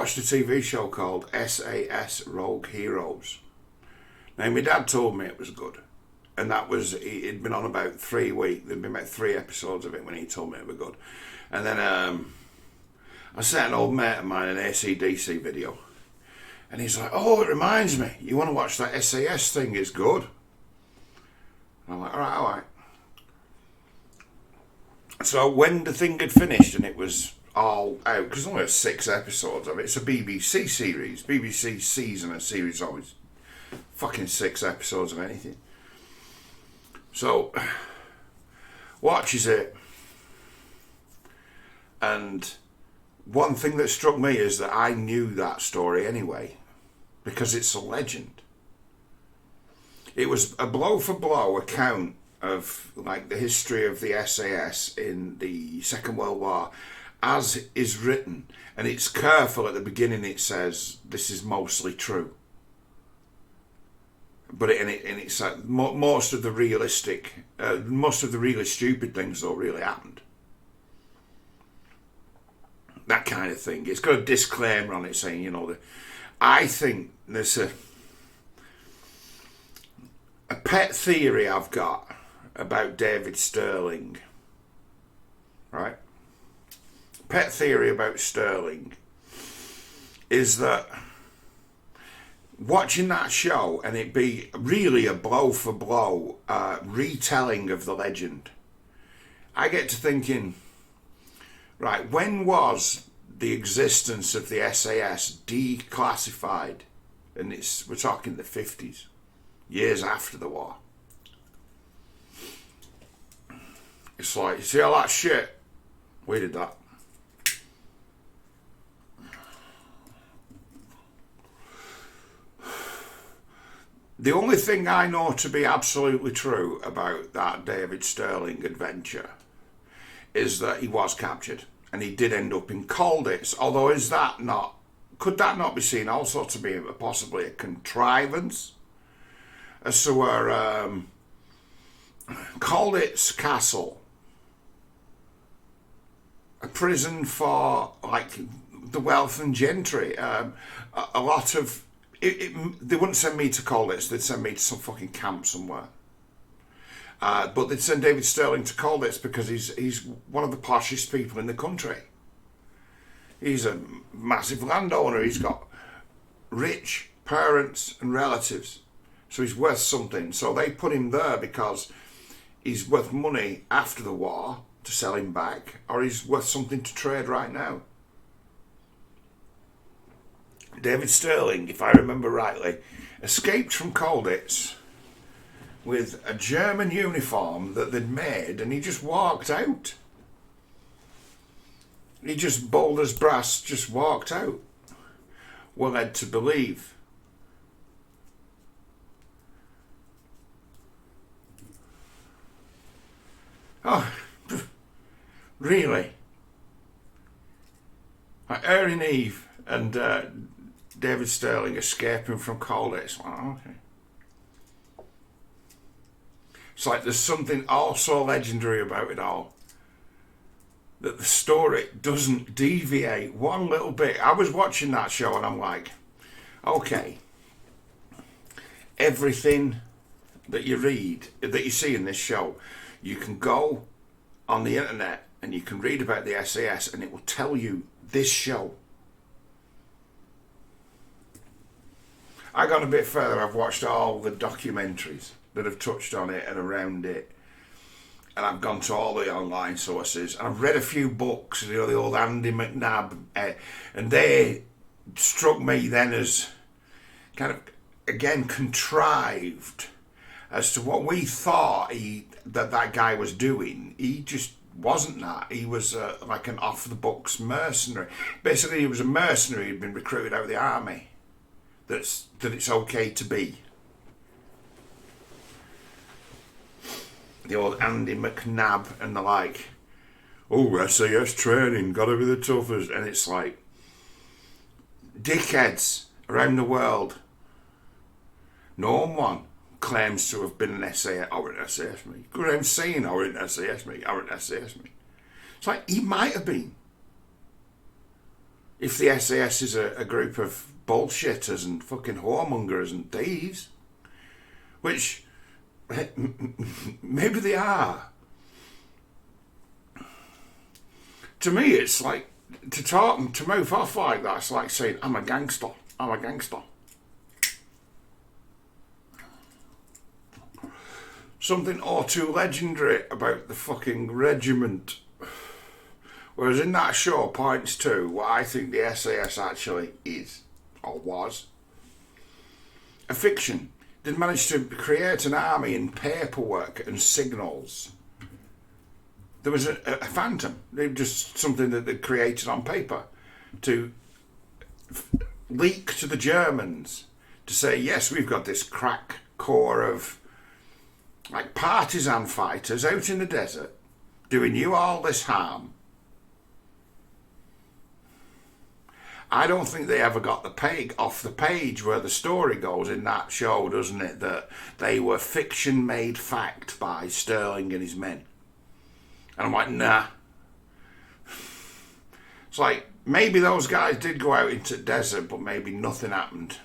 watched a TV show called SAS Rogue Heroes. Now, my dad told me it was good. And that was, it'd been on about 3 weeks. There'd been about 3 episodes of it when he told me it was good. And then I sent an old mate of mine an AC/DC video. And he's like, oh, it reminds me. You want to watch that SAS thing? It's good. And I'm like, all right. So when the thing had finished and it was all out, because there's only 6 episodes of it, it's a BBC series. BBC season a series always fucking 6 episodes of anything. So watches it, and one thing that struck me is that I knew that story anyway, because it's a legend. It was a blow for blow account of like the history of the SAS in the Second World War as is written, and it's careful at the beginning. It says this is mostly true, but it's like most of the really stupid things though really happened. That kind of thing. It's got a disclaimer on it saying, you know, I think there's a pet theory I've got about David Sterling, right? Pet theory about Sterling is that watching that show and it be really a blow for blow retelling of the legend, I get to thinking, right, when was the existence of the SAS declassified? And we're talking the 50s, years after the war. It's like, you see all that shit? We did that. The only thing I know to be absolutely true about that David Sterling adventure is that he was captured and he did end up in Colditz. Although could that not be seen also to be possibly a contrivance as to where Colditz Castle, a prison for like the wealth and gentry, a lot of they wouldn't send me to Colditz, they'd send me to some fucking camp somewhere. But they'd send David Sterling to Colditz because he's one of the poshest people in the country. He's a massive landowner, he's got rich parents and relatives, so he's worth something. So they put him there because he's worth money after the war to sell him back, or he's worth something to trade right now. David Sterling, if I remember rightly, escaped from Colditz with a German uniform that they'd made, and he just walked out. He just, bold as brass, just walked out. We're led to believe. Oh, really? Like Erin Eve and David Sterling escaping from Colditz. Oh, okay. It's like there's something also legendary about it all. That the story doesn't deviate one little bit. I was watching that show and I'm like, okay, everything that you read, that you see in this show, you can go on the internet and you can read about the SAS and it will tell you this show. I gone a bit further. I've watched all the documentaries that have touched on it and around it, and I've gone to all the online sources, and I've read a few books, you know, the old Andy McNabb, and they struck me then as kind of, again, contrived as to what we thought that guy was doing. He just wasn't that. He was like an off-the-books mercenary. Basically, he was a mercenary who'd been recruited out of the army. That it's okay to be. The old Andy McNabb and the like. Oh, SAS training, gotta be the toughest. And it's like, dickheads around the world. No one claims to have been an SAS. Or an SAS mate. Good, I'm saying, or an SAS mate, or an SAS mate. It's like, he might have been. if the SAS is a group of bullshitters and fucking whoremongers and thieves, which maybe they are. To me, it's like, to move off like that, it's like saying, I'm a gangster. I'm a gangster. Something all too legendary about the fucking regiment. Whereas in that show points to what I think the SAS actually is, or was. A fiction. They'd managed to create an army in paperwork and signals. There was a phantom. They were just something that they'd created on paper to leak to the Germans to say, yes, we've got this crack core of like partisan fighters out in the desert doing you all this harm. I don't think they ever got the peg off the page where the story goes in that show, doesn't it? That they were fiction made fact by Sterling and his men. And I'm like, nah. It's like, maybe those guys did go out into the desert, but maybe nothing happened.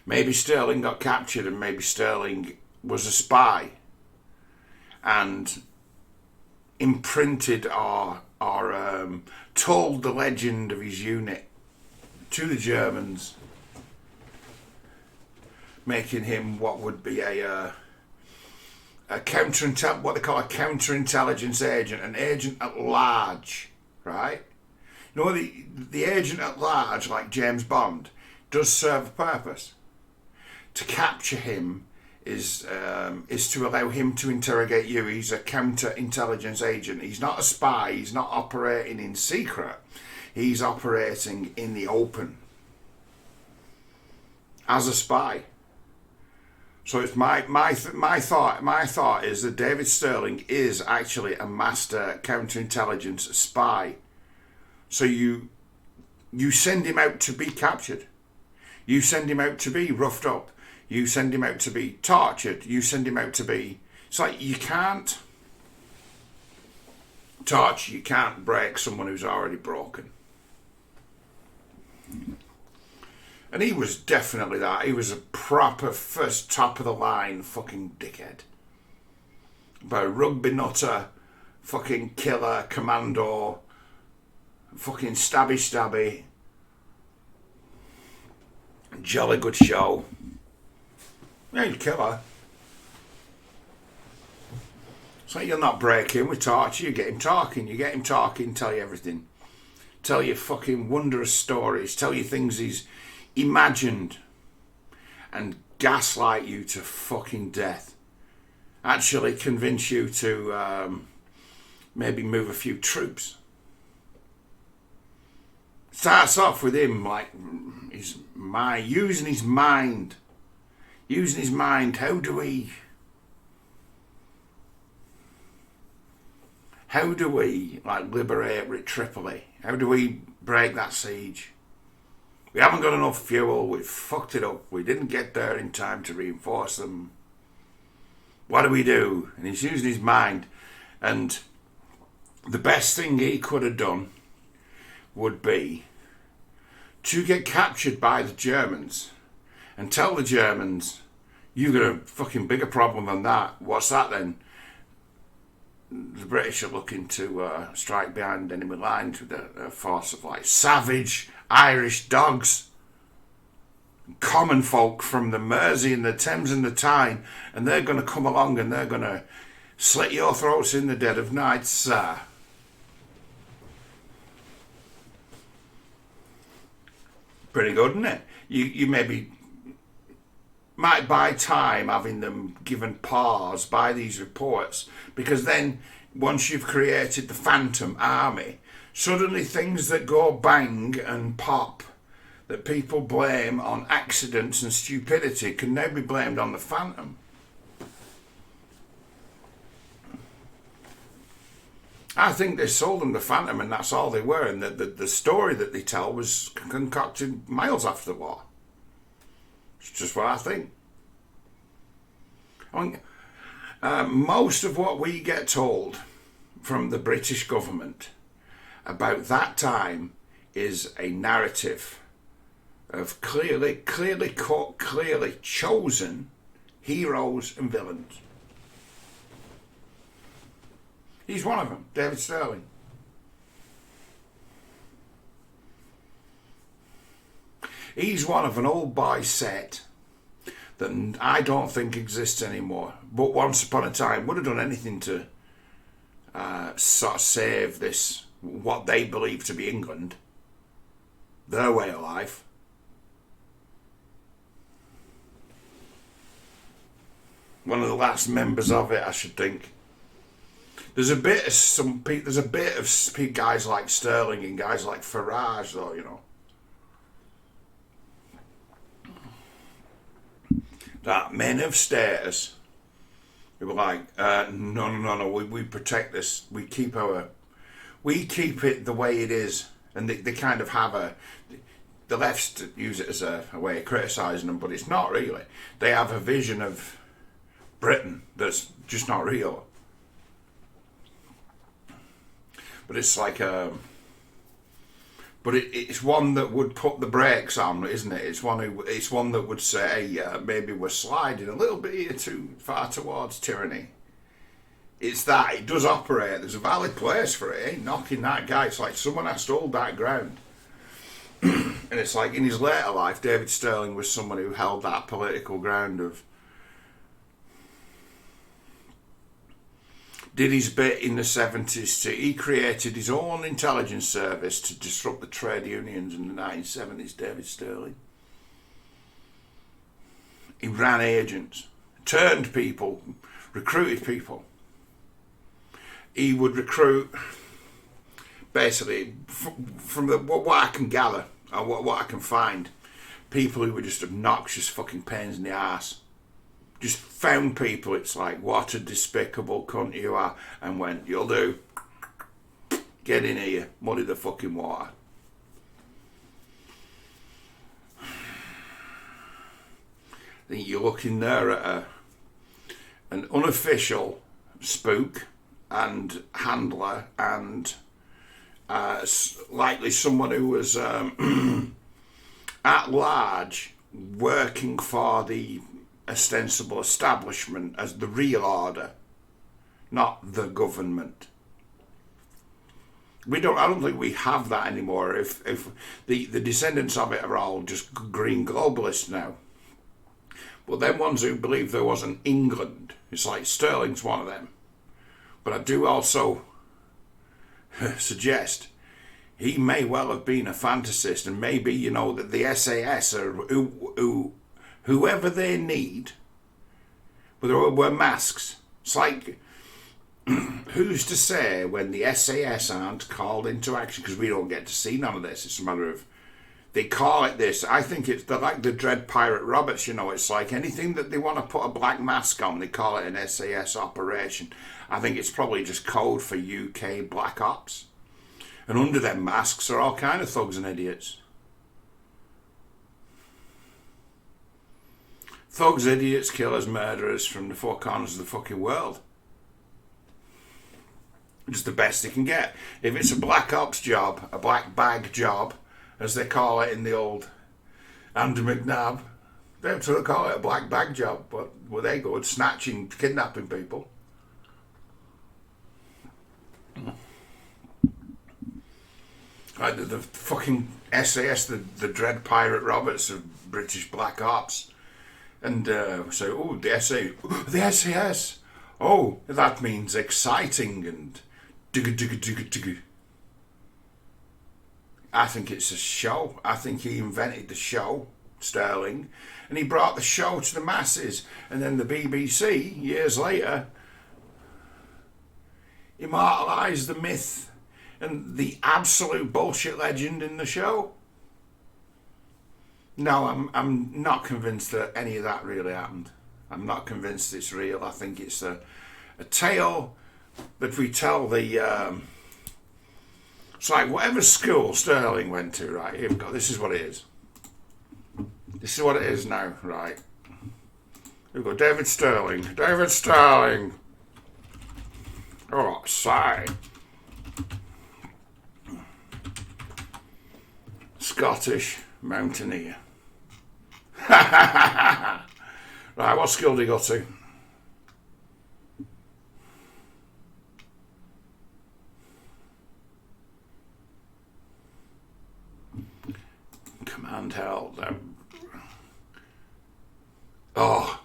Maybe Sterling got captured and maybe Sterling was a spy and imprinted or told the legend of his unit to the Germans, making him what would be what they call a counterintelligence agent, an agent at large, right? You know, the agent at large, like James Bond, does serve a purpose. To capture him is to allow him to interrogate you. He's a counterintelligence agent. He's not a spy. He's not operating in secret. He's operating in the open as a spy. So it's my thought is that David Sterling is actually a master counterintelligence spy. So you send him out to be captured. You send him out to be roughed up. You send him out to be tortured. You send him out to be... It's like you can't torture, you can't break someone who's already broken. And he was definitely that. He was a proper first top of the line fucking dickhead. But a rugby nutter, fucking killer, commando, fucking stabby. Jolly good show. Yeah, he'd kill her. So you'll not break him with torture, you get him talking, tell you everything. Tell you fucking wondrous stories, tell you things he's imagined and gaslight you to fucking death. Actually convince you to maybe move a few troops. Starts off with him like using his mind. How do we like liberate Tripoli? How do we break that siege? We haven't got enough fuel. We've fucked it up. We didn't get there in time to reinforce them. What do we do? And he's using his mind. And the best thing he could have done would be to get captured by the Germans and tell the Germans, you've got a fucking bigger problem than that. What's that then? The British are looking to strike behind enemy lines with a force of like savage Irish dogs, common folk from the Mersey and the Thames and the Tyne, and they're going to come along and they're going to slit your throats in the dead of night, sir. Pretty good, isn't it? You maybe might buy time having them given pause by these reports, because then once you've created the phantom army, suddenly things that go bang and pop that people blame on accidents and stupidity can now be blamed on the phantom. I think they sold them the phantom and that's all they were, and the story that they tell was concocted miles after the war. It's just what I think. I mean, most of what we get told from the British government about that time is a narrative of clearly cut, clearly chosen heroes and villains. He's one of them, David Sterling. He's one of an old boy set that I don't think exists anymore, but once upon a time would have done anything to sort of save this, what they believe to be England, their way of life. One of the last members of it, I should think. There's a bit of guys like Sterling and guys like Farage, though, you know. That men of status, they were like, no, we protect this, we keep it the way it is, and they kind of have the lefts use it as a way of criticising them, but it's not really. They have a vision of Britain that's just not real. But it's like but it's one that would put the brakes on, isn't it? It's one that would say, maybe we're sliding a little bit here too far towards tyranny. It's that it does operate. There's a valid place for it. It ain't knocking that guy. It's like someone has to hold that ground. And it's like in his later life, David Sterling was someone who held that political ground of. Did his bit in the 70s. He created his own intelligence service to disrupt the trade unions in the 1970s, David Sterling. He ran agents, turned people, recruited people. He would recruit, basically, from what I can gather, or what I can find, people who were just obnoxious fucking pains in the arse. Just found people, it's like, what a despicable cunt you are, and went, you'll do, get in here, muddy the fucking water. I think you're looking there at an unofficial spook and handler, and likely someone who was at large working for the ostensible establishment as the real order, not the government. I don't think we have that anymore. If the descendants of it are all just green globalists now. But them ones who believe there was an England, it's like Sterling's one of them. But I do also suggest he may well have been a fantasist, and maybe, you know, that the SAS are whoever they need, but there were masks. It's like, who's to say when the SAS aren't called into action? Because we don't get to see none of this. It's a matter of, they call it this. I think they're like the Dread Pirate Roberts, you know. It's like anything that they want to put a black mask on, they call it an SAS operation. I think it's probably just code for UK black ops. And under them masks are all kind of thugs and idiots. Thugs, idiots, killers, murderers from the four corners of the fucking world. Just the best they can get. If it's a black ops job, a black bag job, as they call it in the old Andrew McNabb, they sort of call it a black bag job, but were they good? Snatching, kidnapping people. Like the fucking SAS, the Dread Pirate Roberts of British Black Ops. And say, oh, the SAS. Oh, that means exciting and digga. I think it's a show. I think he invented the show, Sterling, and he brought the show to the masses. And then the BBC, years later, immortalised the myth and the absolute bullshit legend in the show. No, I'm not convinced that any of that really happened. I'm not convinced it's real. I think it's a tale that we tell the... it's like whatever school Sterling went to, right? Here we go. This is what it is. This is what it is now, right? Here we go. David Sterling. David Sterling. Oh, sigh. Scottish mountaineer. Right, what skill do you got to? Command held. Oh,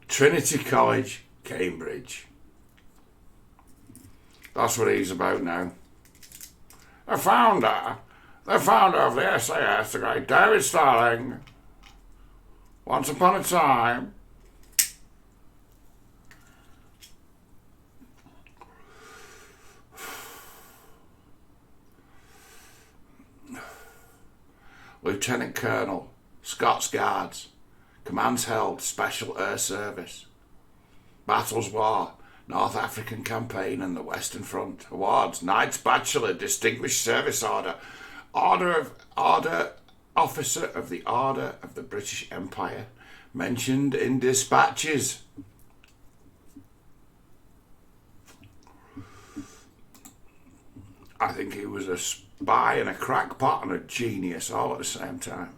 Trinity College, Cambridge. That's what he's about now. The founder of the SAS, the great David Starling, once upon a time, Lieutenant Colonel, Scots Guards, commands held, Special Air Service, Battles War, North African Campaign and the Western Front, awards, Knight's Bachelor, Distinguished Service Order, Order Officer of the Order of the British Empire, mentioned in dispatches. I think he was a spy and a crackpot and a genius all at the same time.